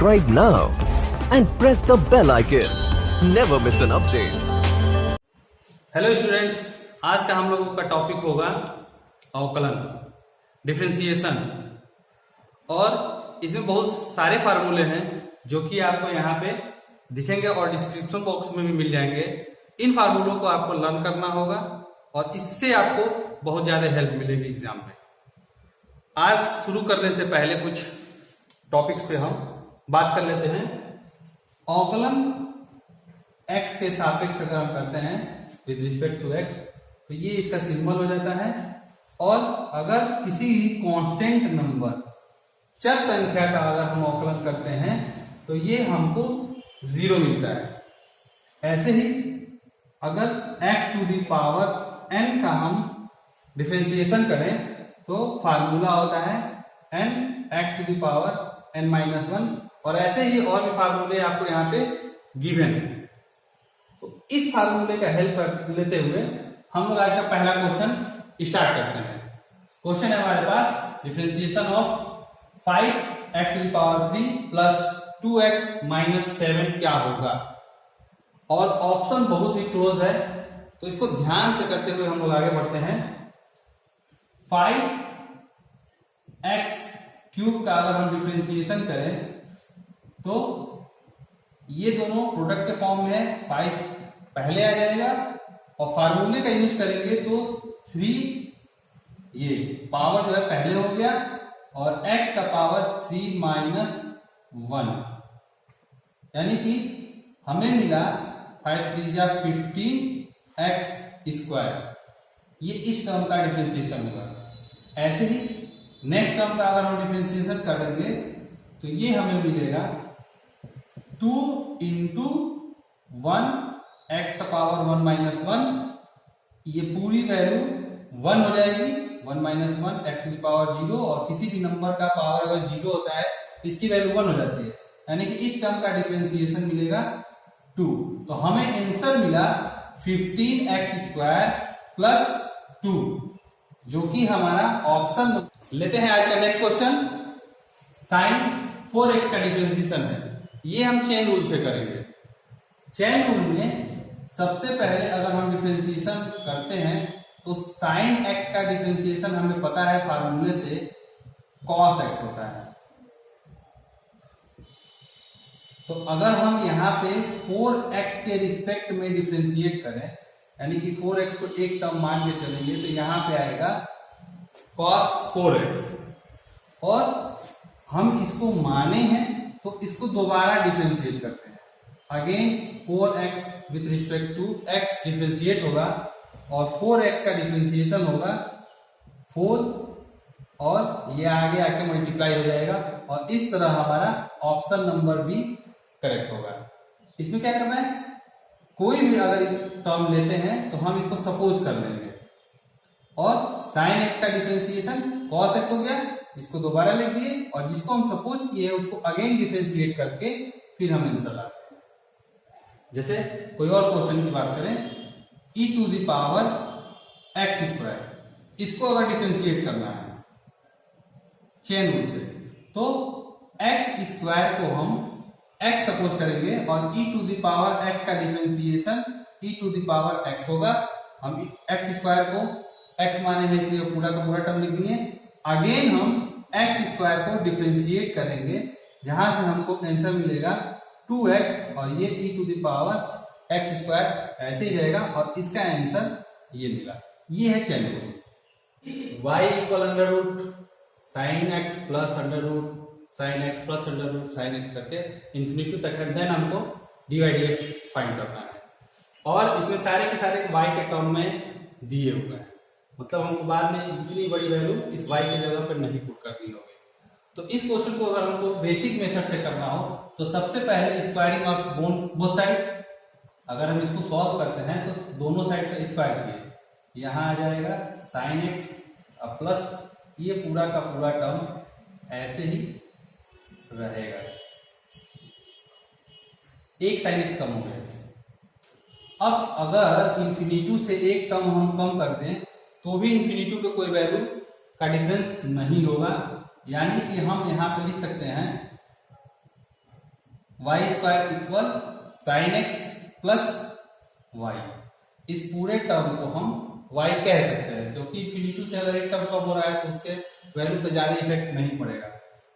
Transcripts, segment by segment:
Subscribe now and press the bell icon. Never miss an update. Hello students, आज का हम लोगों का टॉपिक होगा अवकलन, डिफरेंशिएशन। और इसमें बहुत सारे फार्मूले हैं जो कि आपको यहाँ पे दिखेंगे और डिस्क्रिप्शन बॉक्स में भी मिल जाएंगे। इन फार्मूलों को आपको लर्न करना होगा और इससे आपको बहुत ज्यादा हेल्प मिलेगी एग्जाम में। आज शुरू करने से पहले कुछ टॉपिक्स पे हम बात कर लेते हैं। अवकलन x के सापेक्ष अगर हम करते हैं विद रिस्पेक्ट टू x, तो ये इसका सिंबल हो जाता है। और अगर किसी कांस्टेंट नंबर, चर संख्या का अगर हम अवकलन करते हैं तो ये हमको 0 मिलता है। ऐसे ही अगर x to the power n का हम डिफरेंशिएशन करें तो फार्मूला होता है n x to the power n minus 1। और ऐसे ही और भी फार्मूले आपको यहाँ पे गिवन है। तो इस फार्मूले का हेल्प लेते हुए हम लोग आज का पहला क्वेश्चन स्टार्ट करते हैं। क्वेश्चन है हमारे पास differentiation of 5x to the power 3 plus 2x minus 7 क्या होगा। और ऑप्शन बहुत ही क्लोज है, तो इसको ध्यान से करते हुए हम लोग आगे बढ़ते हैं। 5x क्यूब का अगर हम डिफरेंशिएशन करें तो ये दोनों प्रोडक्ट के फॉर्म में है, 5 पहले आ जाएगा और फार्मूले का यूज करेंगे तो 3 ये पावर जो है पहले हो गया और x का पावर 3 माइनस 1, यानी कि हमें मिला 5 3 जा 15x स्क्वायर। ये इस टर्म का डिफरेंशिएशन होगा। ऐसे ही नेक्स्ट टर्म का अगर हम डिफरेंशिएशन करेंगे तो ये हमें मिलेगा 2 इंटू 1 x का पावर 1 माइनस 1। ये पूरी वैल्यू 1 हो जाएगी, 1 minus 1 x to the power 0। और किसी भी नंबर का पावर अगर 0 होता है तो इसकी वैल्यू 1 हो जाती है, यानी कि इस टर्म का डिफरेंशिएशन मिलेगा 2। तो हमें आंसर मिला 15x स्क्वायर प्लस 2, जो कि हमारा ऑप्शन। लेते हैं आज का नेक्स्ट क्वेश्चन। साइन 4x का डिफरेंशिएशन है, ये हम चेन रूल से करेंगे। चेन रूल में सबसे पहले अगर हम डिफरेंशिएशन करते हैं तो साइन x का डिफरेंशिएशन हमें पता है फार्मूले से cos x होता है। तो अगर हम यहाँ पे 4x के रिस्पेक्ट में डिफरेंशिएट करें, यानी कि 4x को एक टर्म मान के चलेंगे, तो यहाँ पे आएगा cos 4x। और हम इसको माने हैं तो इसको दोबारा डिफरेंशिएट करते हैं। Again 4x with respect to x differentiate होगा और 4x का डिफरेंशिएशन होगा 4 और ये आगे आके मल्टीप्लाई हो जाएगा। और इस तरह हमारा ऑप्शन नंबर भी करेक्ट होगा। इसमें क्या करना है, कोई भी अगर टर्म लेते हैं तो हम इसको सपोज कर लेंगे। और साइन x का डिफरेंशिएशन cos x हो गया, इसको दोबारा लिख दिए और जिसको हम सपोज किए उसको अगेन डिफरेंशिएट करके फिर हम आंसर लाते हैं। जैसे कोई और क्वेश्चन की बात करें, e to the power x square, इसको अगर डिफरेंशिएट करना है चेन रूल से, तो x स्क्वायर को हम x सपोज करेंगे और e to the power x का differentiation e to the power x होगा। हम x स्क्वायर को x माने हैं इसलिए पूरा का पूरा टर्म लिख दिए। अगेन हम x स्क्वायर को डिफरेंशिएट करेंगे, जहां से हमको आंसर मिलेगा 2x और ये e to the power x square ऐसे ही जाएगा और इसका आंसर ये मिला। ये है chain rule. y equal under root sine X plus under root sine X plus under root sine X करके इंफिनिटी तक है। देन हमको dy dx फाइंड करना है और इसमें सारे के सारे y के टर्म में दिए हुए हैं, मतलब हमको बाद में इतनी बड़ी वैल्यू इस y की जगह पर नहीं पुट करनी होगी। तो इस क्वेश्चन को अगर हमको बेसिक मेथड से करना हो तो सबसे पहले स्क्वायरिंग ऑफ बोथ साइड, अगर हम इसको सॉल्व करते हैं तो दोनों साइड का स्क्वायर किए, यहाँ आ जाएगा साइन एक्स प्लस ये पूरा का पूरा टर्म ऐसे ही रहेगा, एक साइन एक्स कम हो गया। अब अगर इन्फिनिटी से एक टर्म हम कम कर दें तो भी इन्फिनिटी पे कोई वैल्यू का डिफरेंस नहीं होगा, यानी कि हम यहाँ पे लिख सकते हैं Y square equal sine X plus Y. इस पूरे टर्म को हम y कह सकते हैं, क्योंकि इन्फिनिटी से अगर एक टर्म कम हो रहा है तो उसके वैल्यू पे ज्यादा इफेक्ट नहीं पड़ेगा।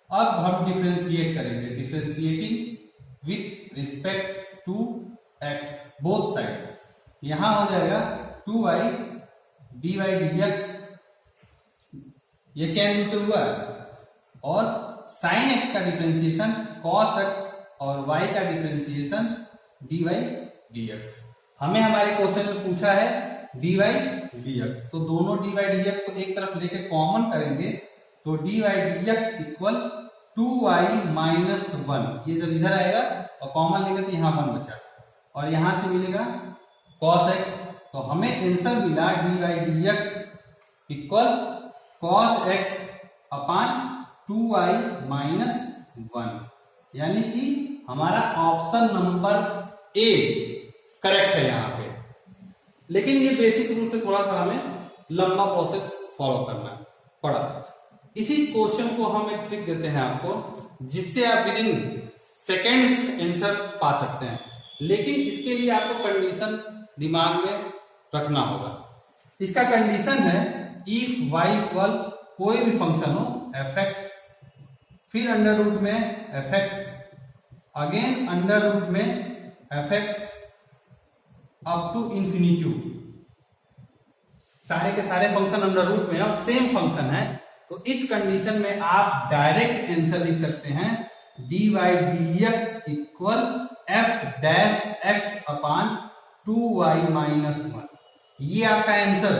अब हम डिफरेंशिएट करेंगे, differentiating with respect to x both side. यहां हो जाएगा 2y dy dx, ये चेन रूल से हुआ है, और साइन x का डिफरेंशिएशन cos x और y का डिफरेंशिएशन dy dx। हमें हमारे क्वेश्चन में पूछा है dy dx, तो दोनों dy dx को एक तरफ लेके कॉमन करेंगे तो dy dx equal 2y minus 1। ये जब इधर आएगा और कॉमन लेंगे तो यहाँ 1 बचा, और यहां से मिलेगा cos x, तो हमें आंसर मिला dy dx equal cos x अपान 2y माइनस 1, यानी कि हमारा ऑप्शन नंबर ए करेक्ट है यहाँ पे। लेकिन ये बेसिक रूल से थोड़ा सा हमें लंबा प्रोसेस फॉलो करना पड़ा। इसी क्वेश्चन को हम एक ट्रिक देते हैं आपको, जिससे आप विद इन सेकेंड्स आंसर पा सकते हैं, लेकिन इसके लिए आपको कंडीशन दिमाग में रखना होगा। इसका कंडीशन है इफ y इक्वल कोई भी फंक्शन हो fx, फिर अंडर रूट में fx, अगेन अंडर रूट में fx अप टू इन्फिनिटी, सारे के सारे फंक्शन अंडर रूट में और सेम फंक्शन है, तो इस कंडीशन में आप डायरेक्ट आंसर लिख सकते हैं dy dx equal f dash x अपान 2y माइनस 1। ये आपका आंसर,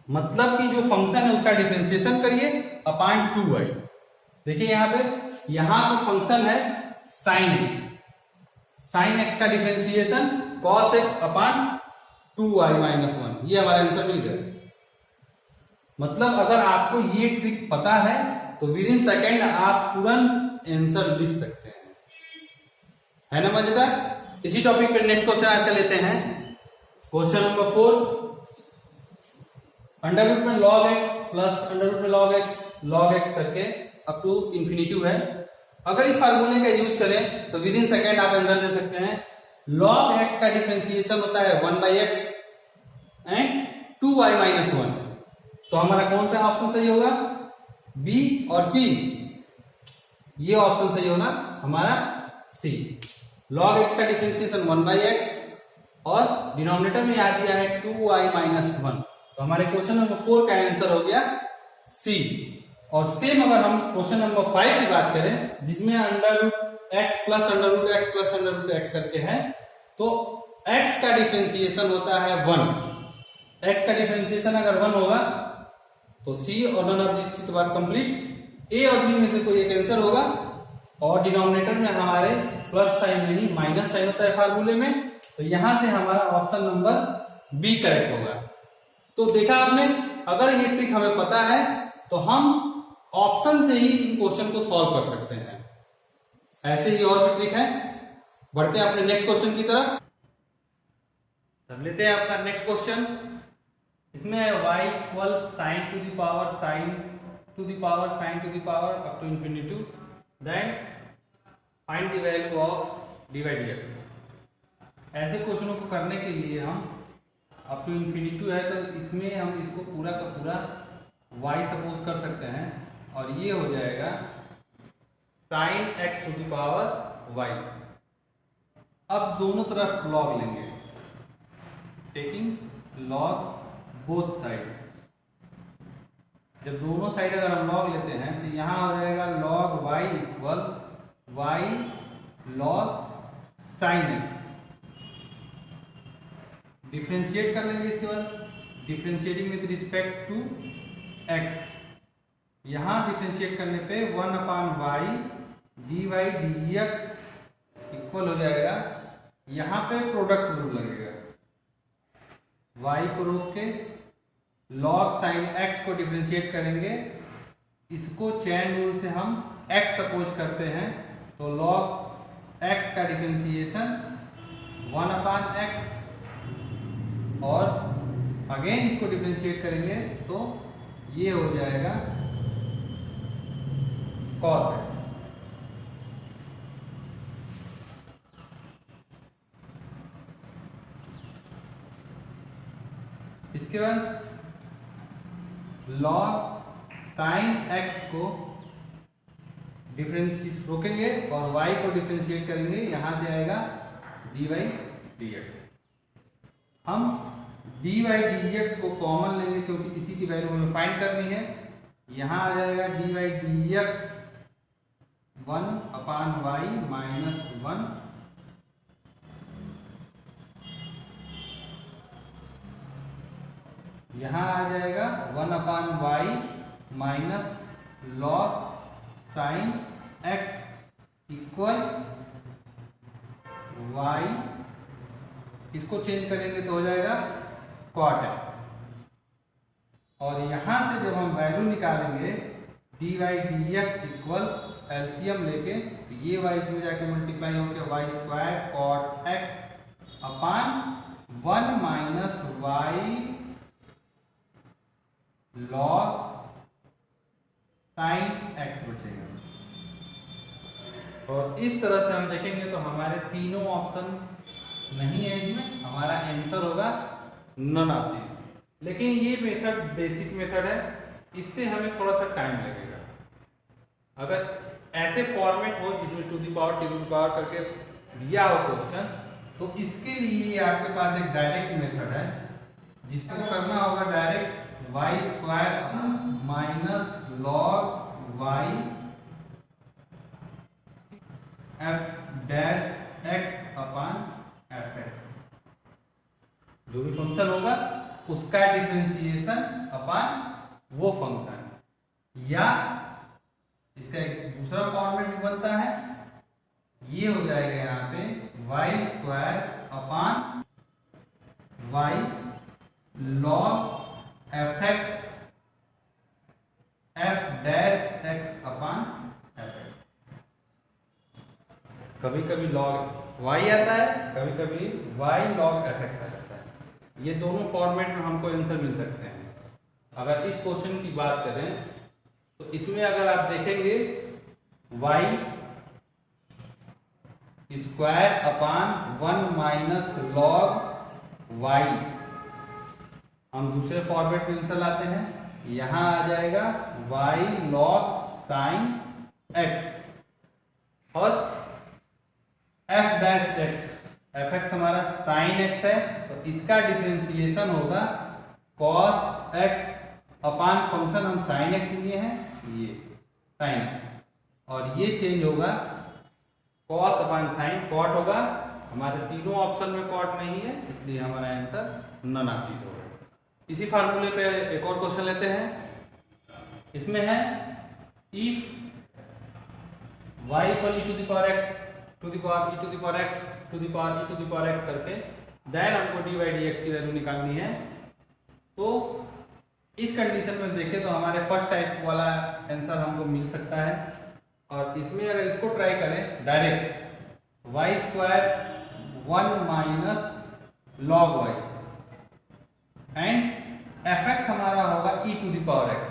मतलब कि जो फंक्शन है उसका डिफरेंशिएशन करिए अपान 2y। देखिए यहां पे, यहां पे फंक्शन है साइन x, साइन x का डिफरेंशिएशन cos x अपान 2y माइनस 1, ये हमारा आंसर मिल गया। मतलब अगर आपको ये ट्रिक पता है तो विद इन सेकेंड आप तुरंत आंसर लिख सकते हैं, है ना मजेदार। इसी टॉपिक पे नेक्स्ट क्वेश्चन आज का लेते हैं। क्वेश्चन नंबर 4, अंडर रूट में log x plus under root में log x करके अप टू इन्फिनिटी है। अगर इस फार्मूले का यूज करें तो विद इन सेकेंड आप आंसर दे सकते हैं। log x का डिफरेंशिएशन होता है 1/x एंड 2y माइनस 1, तो हमारा कौन सा ऑप्शन सही होगा, बी और सी। ये ऑप्शन सही होगा हमारा सी। log x का डिफरेंशिएशन 1/x और डिनोमिनेटर में याद दिया है 2y माइनस 1, तो हमारे क्वेश्चन नंबर 4 का आंसर हो गया सी। और सेम अगर हम क्वेश्चन नंबर 5 की बात करें, जिसमें under root X plus under root X plus under root X करके है, तो x का डिफरेंशिएशन होता है 1। x का डिफरेंशिएशन अगर 1 होगा तो c और नन ऑफ दिस की तो बात कंप्लीट, a और b में से कोई एक आंसर होगा, और डिनोमिनेटर में हमारे प्लस साइन नहीं माइनस साइन होता है फार्मूले में, तो यहां से हमारा ऑप्शन नंबर बी करेक्ट होगा। तो देखा आपने, अगर ये ट्रिक हमें पता है तो हम ऑप्शन से ही इन क्वेश्चन को सॉल्व कर सकते हैं। ऐसे ही और भी ट्रिक है। बढ़ते हैं अपने नेक्स्ट क्वेश्चन की तरफ। अब लेते हैं आपका नेक्स्ट क्वेश्चन। इसमें y equal sine to the power sine to the power up to infinity, then find the value of dy dx। ऐसे क्वेश्चनों को करने के लिए हम अप टू इन्फिनिटी है तो इसमें हम इसको पूरा का पूरा y सपोज कर सकते हैं, और ये हो जाएगा sine x to the power y। अब दोनों तरफ log लेंगे, टेकिंग log बोथ साइड। जब दोनों साइड अगर हम log लेते हैं तो यहां हो जाएगा log y equal y log sine x। Differentiate कर लेंगे इसके बाद, differentiating with respect to x। यहां डिफरेंशिएट करने पे 1/y dy dx इक्वल हो जाएगा, यहां पे प्रोडक्ट रूल लगेगा, y को रोक के log साइन x को डिफरेंशिएट करेंगे, इसको चेन रूल से हम x सपोज करते हैं, तो log x का डिफरेंशिएशन 1/x, और अगेन इसको डिफरेंशिएट करेंगे तो ये हो जाएगा cos x। इसके बाद log sin x को डिफरेंशिएट रोकेंगे और y को डिफरेंशिएट करेंगे, यहां से आएगा dy dx। हम dy dx को कॉमन लेंगे क्योंकि इसी की वैल्यू हमें फाइंड करनी है। यहां आ जाएगा dy dx 1/y माइनस 1 यहां आ जाएगा 1/y minus log sin x equal y, इसको चेंज करेंगे तो हो जाएगा cot x। और यहां से जब हम वैल्यू निकालेंगे dy dx इक्वल एलसीएम लेके, तो ये y इसमें जाके मल्टीप्लाई होकर y स्क्वायर cot x अपान 1 minus y log sin x बचेगा। और इस तरह से हम देखेंगे तो हमारे तीनों ऑप्शन नहीं है, इसमें हमारा आंसर होगा नन ऑफ दिस। लेकिन ये मेथड बेसिक मेथड है, इससे हमें थोड़ा सा टाइम लगेगा। अगर ऐसे फॉर्मेट हो जिसमें टू द पावर करके दिया हो क्वेश्चन, तो इसके लिए आपके पास एक डायरेक्ट मेथड है जिसको करना होगा direct y square minus log y f dash x अपान f x, जो भी फंक्शन होगा उसका डिफरेंशिएशन अपान वो फंक्शन, या इसका एक दूसरा फॉर्मेट भी बनता है, ये हो जाएगा यहाँ पे y square upon y log f(x) f dash x अपान f(x)। कभी कभी log y आता है, कभी कभी y log f(x) आ जाता है। ये दोनों फॉर्मेट में हमको आंसर मिल सकते हैं। अगर इस क्वेश्चन की बात करें तो इसमें अगर आप देखेंगे y square upon 1 minus log y, हम दूसरे फॉर्मेट में आंसर लाते हैं, यहां आ जाएगा y log sin x और f डैश x, f(x) हमारा sin x है, तो इसका डिफरेंशिएशन होगा cos x अपान फंक्शन हम sin x लिए हैं, ये sin x, और ये चेंज होगा cos अपान sin, cot होगा। हमारे तीनों ऑप्शन में cot नहीं है, इसलिए हमारा आंसर नन ऑफ दीज होगा। इसी फार्मूले पे एक और क्वेश्चन लेते हैं। इसमें है if y equal e to the power x to the power e to the power x to the power e to the power x करके देन हमको dy dx की वैल्यू निकालनी है। तो इस कंडीशन में देखें तो हमारे फर्स्ट टाइप वाला आंसर हमको मिल सकता है, और इसमें अगर इसको ट्राई करें direct y square 1 minus log y and f(x) हमारा होगा e to the power x,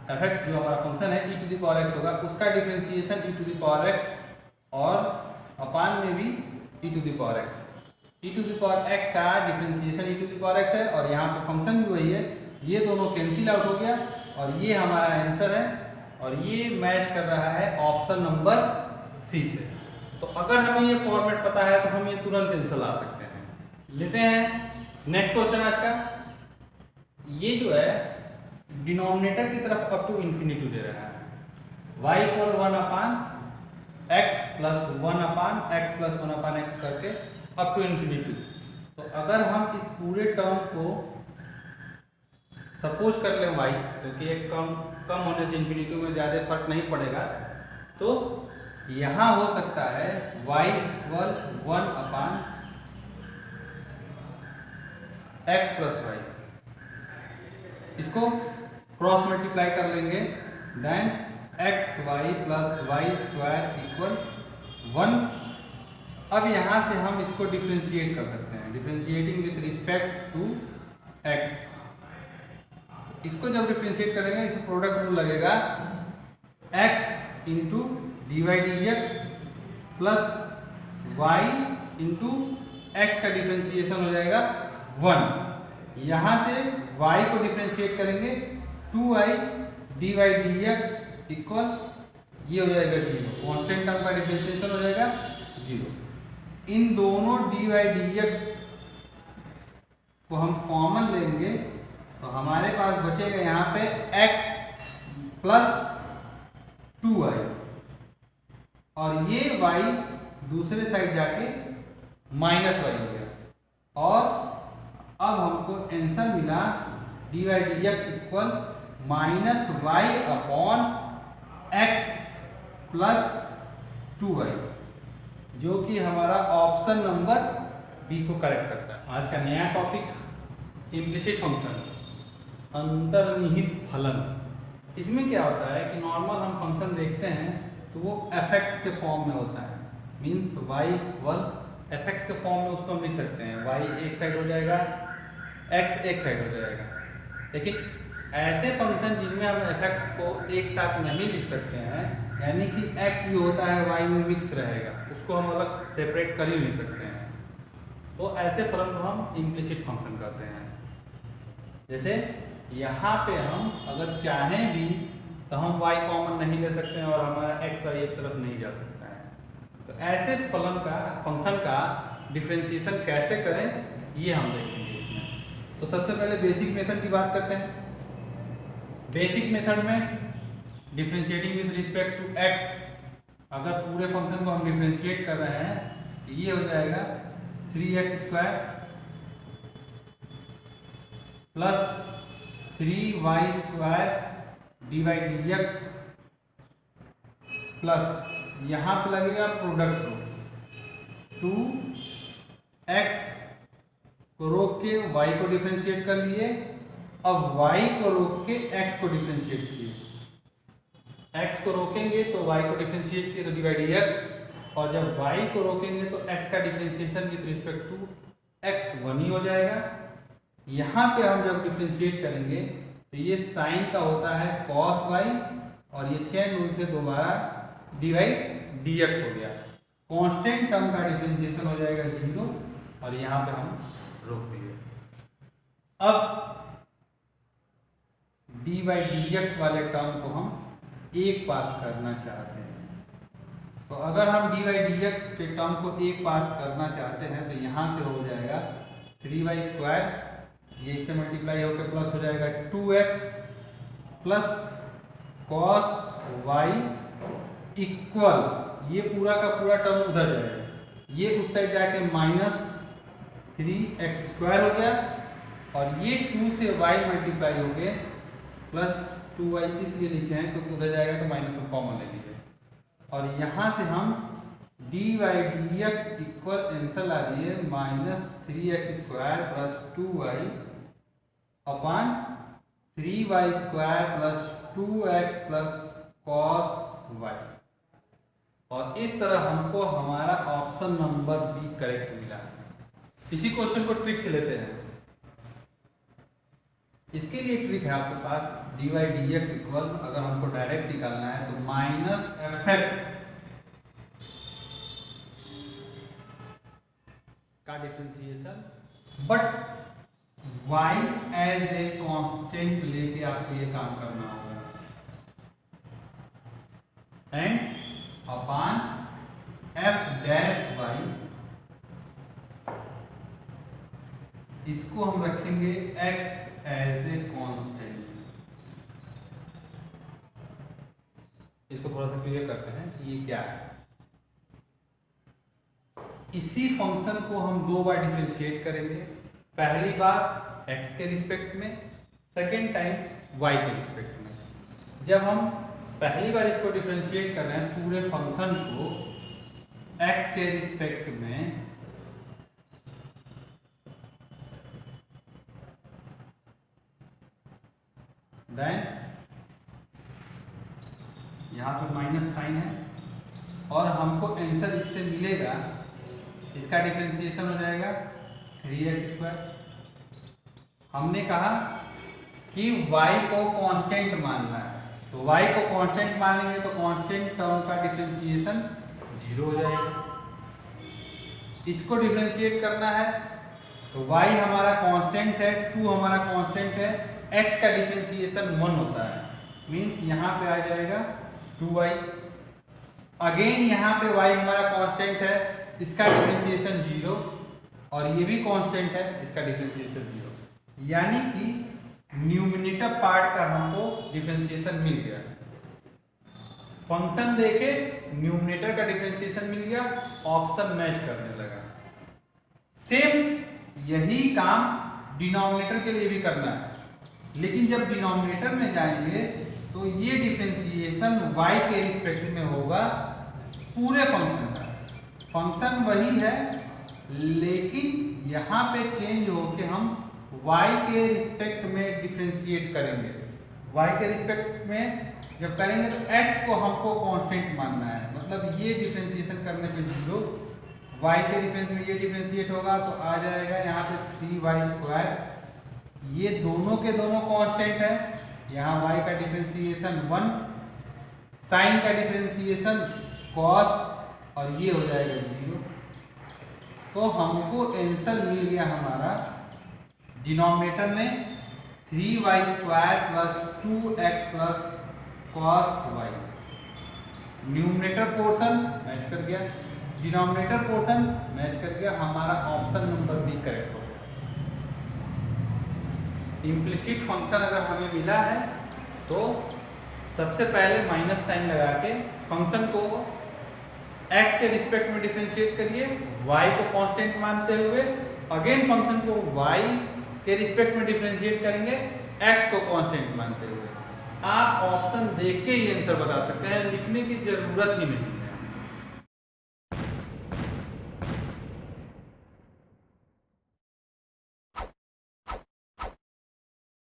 f(x) जो हमारा फंक्शन है e to the power x होगा, उसका differentiation e to the power x और अपान में भी e to the power x, e to the power x का differentiation e to the power x है, और यहाँ पे फंक्शन भी वही है, ये दोनों कैंसिल आउट हो गया और ये हमारा आंसर है, और ये मैच कर रहा है ऑप्शन नंबर सी से। तो अगर हमें ये फॉर्मेट पता है तो हम ये तुरंत आंसर ला सकते हैं। लेते हैं नेक्स्ट क्वेश्चन आज का। ये जो है डिनोमिनेटर की तरफ अप टू इंफिनिटी दे रहा है, y equal 1 upon x plus 1 upon x plus 1 upon x करके अप टू इंफिनिटी। तो अगर हम इस पूरे टर्म को सपोज कर लें y, क्योंकि एक कम होने से इंफिनिटी में ज़्यादा फर्क नहीं पड़ेगा, तो यहाँ हो सकता है y equal 1 upon x plus y, इसको क्रॉस मल्टीप्लाई कर लेंगे, then x y plus y square equal 1। अब यहाँ से हम इसको डिफरेंशिएट कर सकते हैं, differentiating with respect to x। इसको जब डिफरेंशिएट करेंगे इसको प्रोडक्ट रूल लगेगा, x into D Y D X plus y into X का डिफरेंशिएशन हो जाएगा 1, यहां से y को डिफरेंशिएट करेंगे 2i dy dx इक्वल ये हो जाएगा 0, कांस्टेंट टर्म का डिफरेंशिएशन हो जाएगा 0। इन दोनों dy dx को हम कॉमन लेंगे तो हमारे पास बचेगा यहाँ पे x प्लस 2i और ये y दूसरे साइड जाके माइनस y हो गया और अब हमको आंसर मिला dy dx equal minus Y upon X plus 2y, जो कि हमारा ऑप्शन नंबर बी को करेक्ट करता है। आज का नया टॉपिक इम्प्लिसिट फंक्शन, अंतर्निहित फलन। इसमें क्या होता है कि नॉर्मल हम फंक्शन देखते हैं तो वो fx के फॉर्म में होता है, मीन्स y इक्वल fx के फॉर्म में उसको हम लिख सकते हैं, y एक साइड हो जाएगा x एक साइड हो जाएगा। लेकिन ऐसे फंक्शन जिनमें हम fx को एक साथ नहीं लिख सकते हैं, यानी कि x जो होता है y में मिक्स रहेगा, उसको हम अलग सेपरेट कर ही नहीं सकते हैं, तो ऐसे फलन को हम इम्प्लिसिट फंक्शन कहते हैं। जैसे यहाँ पे हम अगर चाहें भी तो हम y कॉमन नहीं ले सकते हैं और हमारा x y एक तरफ नहीं जा सकता है। तो ऐसे फंक्शन का डिफरेंशिएशन कैसे करें ये हम देखेंगे इसमें। तो सबसे पहले बेसिक मेथड की बात करते हैं। बेसिक मेथड में differentiating with respect to x, अगर पूरे फंक्शन को हम डिफरेंशिएट कर रहे हैं तो ये हो जाएगा 3x square plus 3y square dy dx plus यहाँ पे लगेगा प्रोडक्ट रो 2x को रोक के y को डिफरेंशिएट कर लिए, अब y को रोक के x को डिफरेंशिएट किए, x को रोकेंगे तो y को डिफरेंशिएट किए तो dy dx, और जब y को रोकेंगे तो x का differentiation with respect to x 1 ही हो जाएगा। यहाँ पे हम जब डिफरेंशिएट करेंगे तो ये साइन का होता है cos y और ये चेन रूल से दोबारा dy dx हो गया। कांस्टेंट टर्म का डिफरेंशिएशन हो जाएगा 0 और यहाँ पे हम रोक दिए। अब dy dx वाले टर्म को हम एक पास करना चाहते हैं, तो अगर हम dy dx के टर्म को एक पास करना चाहते हैं तो यहाँ से हो जाएगा 3y स्क्वायर, ये इससे मल्टीप्लाई होकर प्लस हो जाएगा 2x plus cos y equal, ये पूरा का पूरा टर्म उधर जाएगा, ये उस साइड जाके माइनस 3x स्क्वायर हो गया और ये 2 से y मल्टीप्लाई हो गए प्लस 2y, इसलिए लिखे हैं क्योंकि उधर जाएगा तो माइनस को कॉमन ले लीजिए और यहाँ से हम dy dx इक्वल आंसर ला दिए minus 3x square plus 2y upon 3y square plus 2x plus cos y, और इस तरह हमको हमारा ऑप्शन नंबर बी करेक्ट मिला। इसी क्वेश्चन को ट्रिक से लेते हैं। इसके लिए ट्रिक है आपके पास, dy dx इक्वल अगर हमको डायरेक्ट निकालना है तो माइनस fx का differentiation, but y as a constant लेके आपको ये काम करना होगा, and upon f dash y, इसको हम रखेंगे x एज ए कांस्टेंट। इसको थोड़ा सा क्लियर करते हैं कि ये क्या है। इसी फंक्शन को हम दो बार डिफरेंशिएट करेंगे, पहली बार x के रिस्पेक्ट में, सेकेंड टाइम y के रिस्पेक्ट में। जब हम पहली बार इसको डिफरेंशिएट कर रहे हैं पूरे फंक्शन को x के रिस्पेक्ट में, देन यहाँ पे माइनस साइन है और हमको आंसर इससे मिलेगा, इसका डिफरेंशिएशन हो जाएगा 3x स्क्वायर। हमने कहा कि y को कांस्टेंट मानना है, तो y को कांस्टेंट मानेंगे तो कांस्टेंट टर्म का डिफरेंशिएशन 0 हो जाएगा। इसको डिफरेंशिएट करना है तो y हमारा कांस्टेंट है, 2 हमारा कांस्टेंट है, x का डिफरेंशिएशन 1 होता है, मींस यहाँ पे आ जाएगा 2y। अगेन यहाँ पे y हमारा कांस्टेंट है, इसका डिफरेंशिएशन 0 और ये भी कांस्टेंट है, इसका डिफरेंशिएशन 0, यानी कि न्यूमिनेटर पार्ट का हमको डिफरेंशिएशन मिल गया। फंक्शन देखे न्यूमिनेटर का डिफरेंशिएशन मिल गया, ऑप्शन मैच करने लगा। सेम यही काम डिनोमिनेटर के लिए भी करना है, लेकिन जब डिनोमिनेटर में जाएंगे तो ये डिफरेंशिएशन y के रिस्पेक्ट में होगा पूरे फंक्शन का। फंक्शन वही है, लेकिन यहाँ पे चेंज होके हम y के रिस्पेक्ट में डिफरेंशिएट करेंगे। y के रिस्पेक्ट में जब करेंगे तो x को हमको कांस्टेंट मानना है, मतलब ये डिफरेंशिएशन करने पे 0, y के डिफरेंस में ये डिफरेंशिएट होगा तो आ जाएगा यहाँ पे 3y²। ये दोनों के दोनों कांस्टेंट है, यहाँ y का डिफरेंशिएशन 1, साइन का डिफरेंशिएशन cos और ये हो जाएगा 0। तो हमको आंसर मिल गया हमारा डिनोमिनेटर में 3y² + 2x + cos y। Numerator portion match कर गया, डिनोमिनेटर पोर्शन मैच कर गया, हमारा ऑप्शन नंबर बी करेक्ट हो गया। इम्प्लिसिट फंक्शन अगर हमें मिला है तो सबसे पहले माइनस साइन लगा के फंक्शन को x के रिस्पेक्ट में डिफरेंशिएट करिए, y को कांस्टेंट मानते हुए, अगेन फंक्शन को y के रिस्पेक्ट में डिफरेंशिएट करेंगे x को कांस्टेंट मानते हुए। आप ऑप्शन देख के ही आंसर बता सकते हैं, लिखने की जरूरत ही नहीं।